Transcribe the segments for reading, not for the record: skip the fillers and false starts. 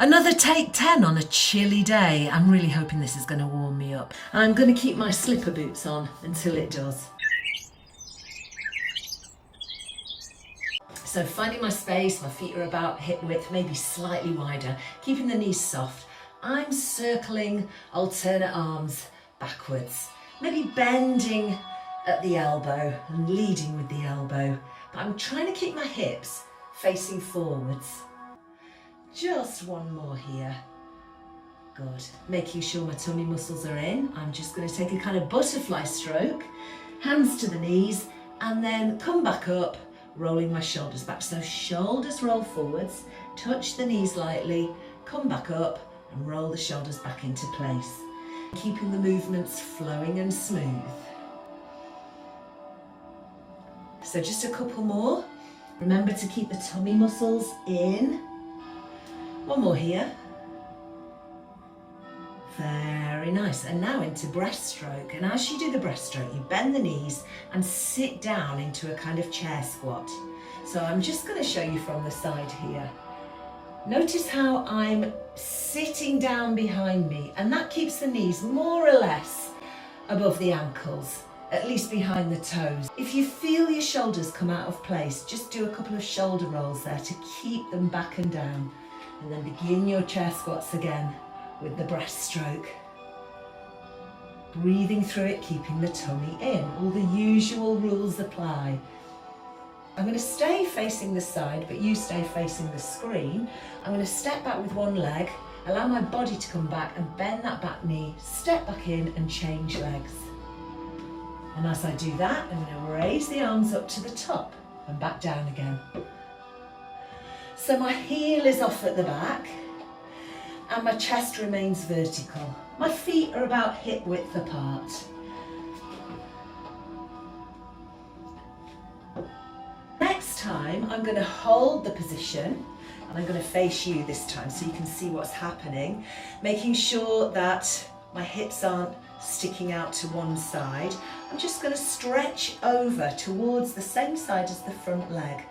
Another take 10 on a chilly day. I'm really hoping this is going to warm me up. I'm going to keep my slipper boots on until it does. So finding my space, my feet are about hip width, maybe slightly wider, keeping the knees soft. I'm circling alternate arms backwards, maybe bending at the elbow and leading with the elbow. But I'm trying to keep my hips facing forwards. Just one more here. Good. Making sure my tummy muscles are in. I'm just going to take a kind of butterfly stroke, hands to the knees, and then come back up, rolling my shoulders back. So shoulders roll forwards, touch the knees lightly, come back up and roll the shoulders back into place. Keeping the movements flowing and smooth. So just a couple more. Remember to keep the tummy muscles in. One more here. Very nice. And now into breaststroke. And as you do the breaststroke, you bend the knees and sit down into a kind of chair squat. So I'm just going to show you from the side here. Notice how I'm sitting down behind me, and that keeps the knees more or less above the ankles, at least behind the toes. If you feel your shoulders come out of place, just do a couple of shoulder rolls there to keep them back and down. And then begin your chair squats again with the breaststroke. Breathing through it, keeping the tummy in. All the usual rules apply. I'm going to stay facing the side, but you stay facing the screen. I'm going to step back with one leg, allow my body to come back and bend that back knee, step back in and change legs. And as I do that, I'm going to raise the arms up to the top and back down again. So my heel is off at the back and my chest remains vertical. My feet are about hip width apart. Next time, I'm going to hold the position and I'm going to face you this time so you can see what's happening, making sure that my hips aren't sticking out to one side. I'm just going to stretch over towards the same side as the front leg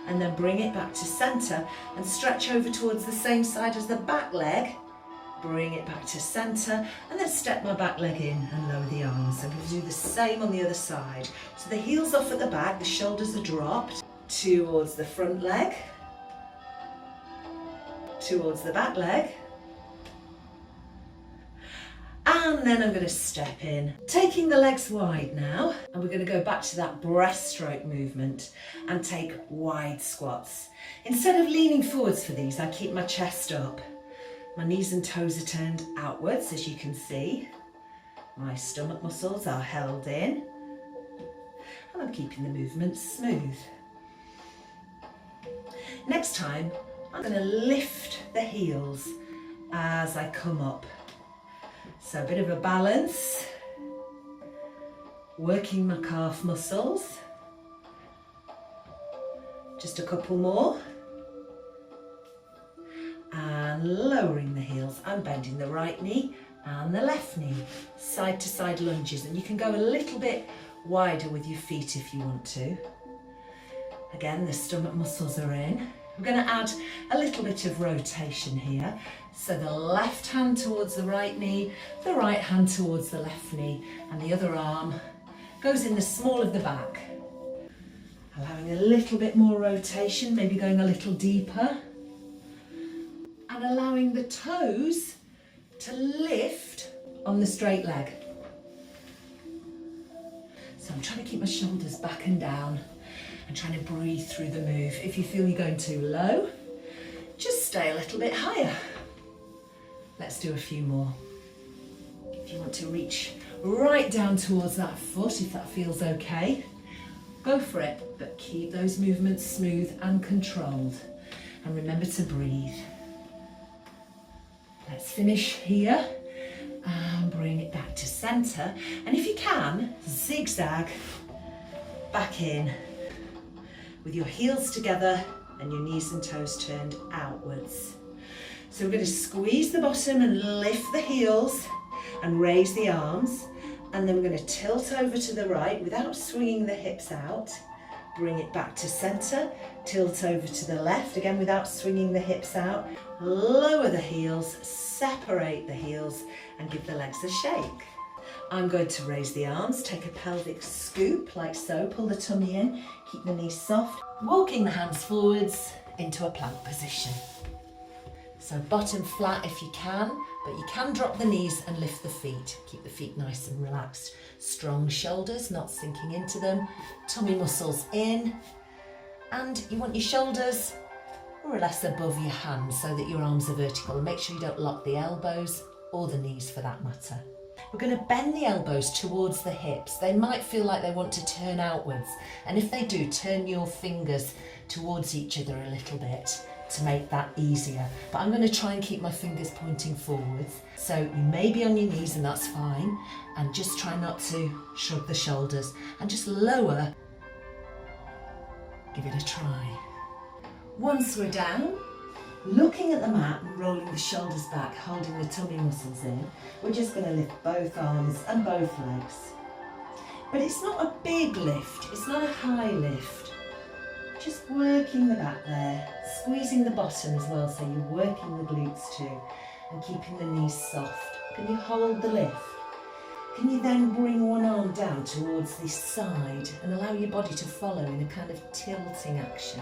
and then bring it back to centre and stretch over towards the same side as the back leg, bring it back to centre and then step my back leg in and lower the arms. I'm going to do the same on the other side. So the heel's off at the back, the shoulders are dropped towards the front leg, towards the back leg, and then I'm going to step in, taking the legs wide now, and we're going to go back to that breaststroke movement and take wide squats. Instead of leaning forwards for these, I keep my chest up. My knees and toes are turned outwards, as you can see. My stomach muscles are held in, and I'm keeping the movement smooth. Next time, I'm going to lift the heels as I come up. So a bit of a balance, working my calf muscles. Just a couple more. And lowering the heels. I'm bending the right knee and the left knee. Side to side lunges. And you can go a little bit wider with your feet if you want to. Again, the stomach muscles are in. We're going to add a little bit of rotation here. So the left hand towards the right knee, the right hand towards the left knee, and the other arm goes in the small of the back. Allowing a little bit more rotation, maybe going a little deeper. And allowing the toes to lift on the straight leg. So I'm trying to keep my shoulders back and down and trying to breathe through the move. If you feel you're going too low, just stay a little bit higher. Let's do a few more. If you want to reach right down towards that foot, if that feels okay, go for it, but keep those movements smooth and controlled. And remember to breathe. Let's finish here and bring it back to centre. And if you can, zigzag back in with your heels together and your knees and toes turned outwards. So we're going to squeeze the bottom and lift the heels and raise the arms. And then we're going to tilt over to the right without swinging the hips out. bring it back to centre, tilt over to the left, again without swinging the hips out, lower the heels, separate the heels and give the legs a shake. I'm going to raise the arms, take a pelvic scoop like so, pull the tummy in, keep the knees soft, walking the hands forwards into a plank position. So bottom flat if you can, but you can drop the knees and lift the feet. Keep the feet nice and relaxed. Strong shoulders, not sinking into them. Tummy muscles in. And you want your shoulders more or less above your hands so that your arms are vertical. And make sure you don't lock the elbows or the knees for that matter. We're going to bend the elbows towards the hips. They might feel like they want to turn outwards. And if they do, turn your fingers towards each other a little bit to make that easier. But I'm going to try and keep my fingers pointing forwards. So you may be on your knees and that's fine. And just try not to shrug the shoulders and just lower. Give it a try. Once we're down, looking at the mat and rolling the shoulders back, holding the tummy muscles in, we're just going to lift both arms and both legs. But it's not a big lift, it's not a high lift. Just working the back there, squeezing the bottom as well, so you're working the glutes too, and keeping the knees soft. Can you hold the lift? Can you then bring one arm down towards the side and allow your body to follow in a kind of tilting action?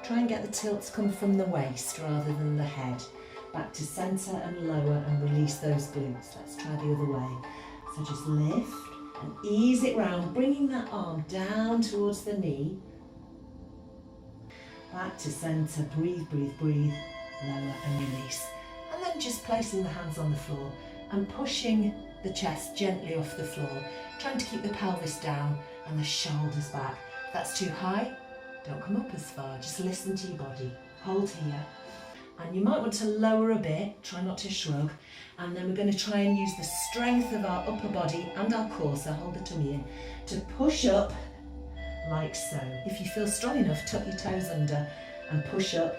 Try and get the tilt to come from the waist rather than the head. Back to centre and lower and release those glutes. Let's try the other way. So just lift and ease it round, bringing that arm down towards the knee. Back to centre, breathe, breathe, breathe, lower and release. And then just placing the hands on the floor and pushing the chest gently off the floor, trying to keep the pelvis down and the shoulders back. If that's too high, don't come up as far, just listen to your body. Hold here. And you might want to lower a bit, try not to shrug. And then we're going to try and use the strength of our upper body and our core, so hold the tummy in, to push up like so. If you feel strong enough, tuck your toes under and push up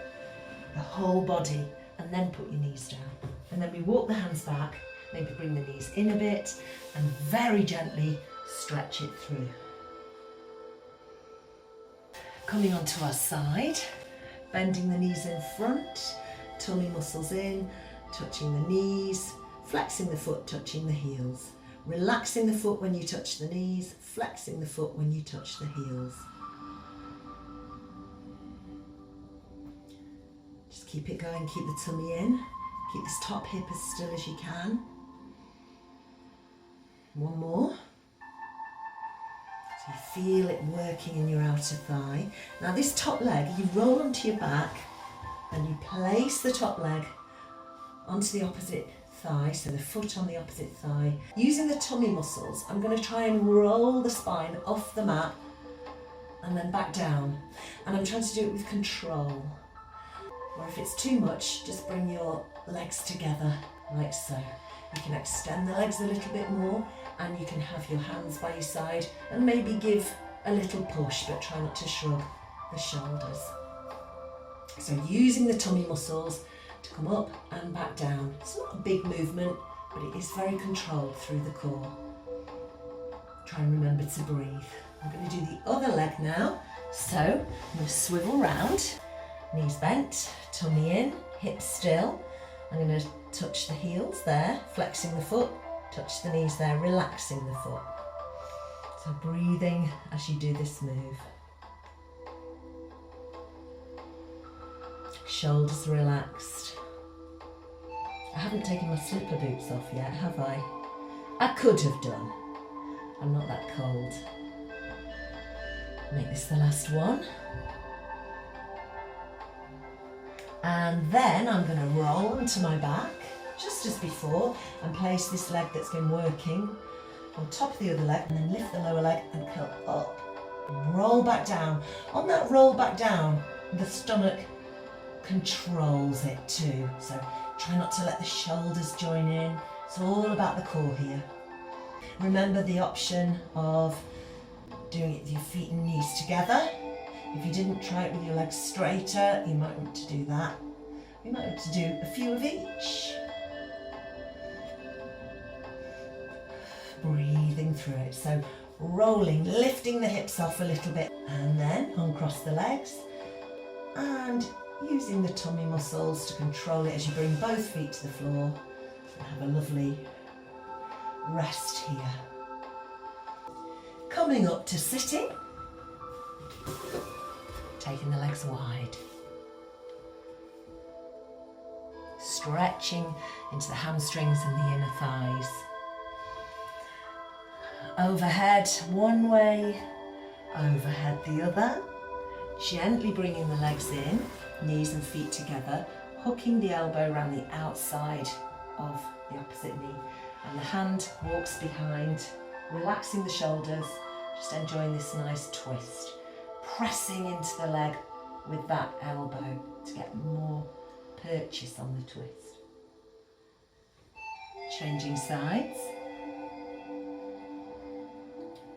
the whole body and then put your knees down. And then we walk the hands back, maybe bring the knees in a bit and very gently stretch it through. Coming onto our side, bending the knees in front, tummy muscles in, touching the knees, flexing the foot, touching the heels. Relaxing the foot when you touch the knees, flexing the foot when you touch the heels. Just keep it going, keep the tummy in, keep this top hip as still as you can. One more. So you feel it working in your outer thigh. Now this top leg, you roll onto your back and you place the top leg onto the opposite thigh, so the foot on the opposite thigh. Using the tummy muscles, I'm going to try and roll the spine off the mat and then back down. And I'm trying to do it with control. Or if it's too much, just bring your legs together like so. You can extend the legs a little bit more and you can have your hands by your side and maybe give a little push, but try not to shrug the shoulders. So using the tummy muscles to come up and back down. It's not a big movement, but it is very controlled through the core. Try and remember to breathe. I'm going to do the other leg now. So I'm going to swivel round, knees bent, tummy in, hips still. I'm going to touch the heels there, flexing the foot, touch the knees there, relaxing the foot. So breathing as you do this move. Shoulders relaxed. I haven't taken my slipper boots off yet, have I? I could have done. I'm not that cold. Make this the last one. And then I'm going to roll onto my back, just as before, and place this leg that's been working on top of the other leg, and then lift the lower leg and curl up. Roll back down. On that roll back down, the stomach controls it too. So try not to let the shoulders join in. It's all about the core here. Remember the option of doing it with your feet and knees together. If you didn't try it with your legs straighter, you might want to do that. You might want to do a few of each. Breathing through it. So rolling, lifting the hips off a little bit, and then uncross the legs and using the tummy muscles to control it as you bring both feet to the floor and have a lovely rest here. Coming up to sitting, taking the legs wide, stretching into the hamstrings and the inner thighs. Overhead one way, overhead the other. Gently bringing the legs in, knees and feet together, hooking the elbow around the outside of the opposite knee, and the hand walks behind, relaxing the shoulders, just enjoying this nice twist. Pressing into the leg with that elbow to get more purchase on the twist. Changing sides.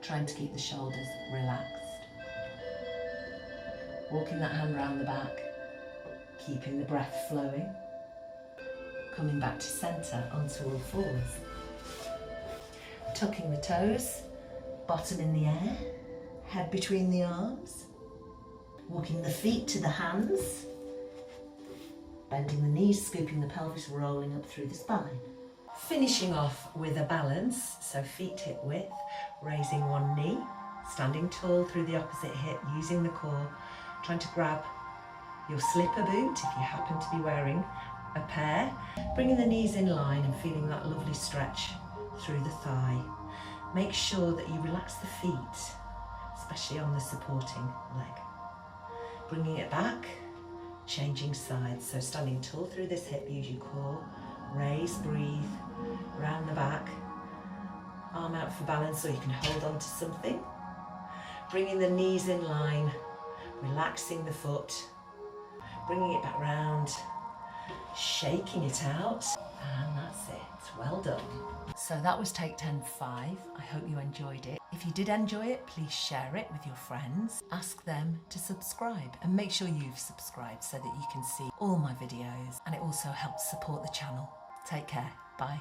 Trying to keep the shoulders relaxed. Walking that hand round the back, keeping the breath flowing. Coming back to centre onto all fours. Tucking the toes, bottom in the air, head between the arms. Walking the feet to the hands. Bending the knees, scooping the pelvis, rolling up through the spine. Finishing off with a balance, so feet hip width, raising one knee, standing tall through the opposite hip, using the core, trying to grab your slipper boot if you happen to be wearing a pair, bringing the knees in line and feeling that lovely stretch through the thigh. Make sure that you relax the feet, especially on the supporting leg. Bringing it back, changing sides, so standing tall through this hip, use your core, raise, breathe, round the back, arm out for balance so you can hold on to something. Bringing the knees in line, relaxing the foot, bringing it back round, shaking it out, and that's it. Well done. So that was Take 10-5. I hope you enjoyed it. If you did enjoy it, please share it with your friends. Ask them to subscribe and make sure you've subscribed so that you can see all my videos, and it also helps support the channel. Take care. Bye.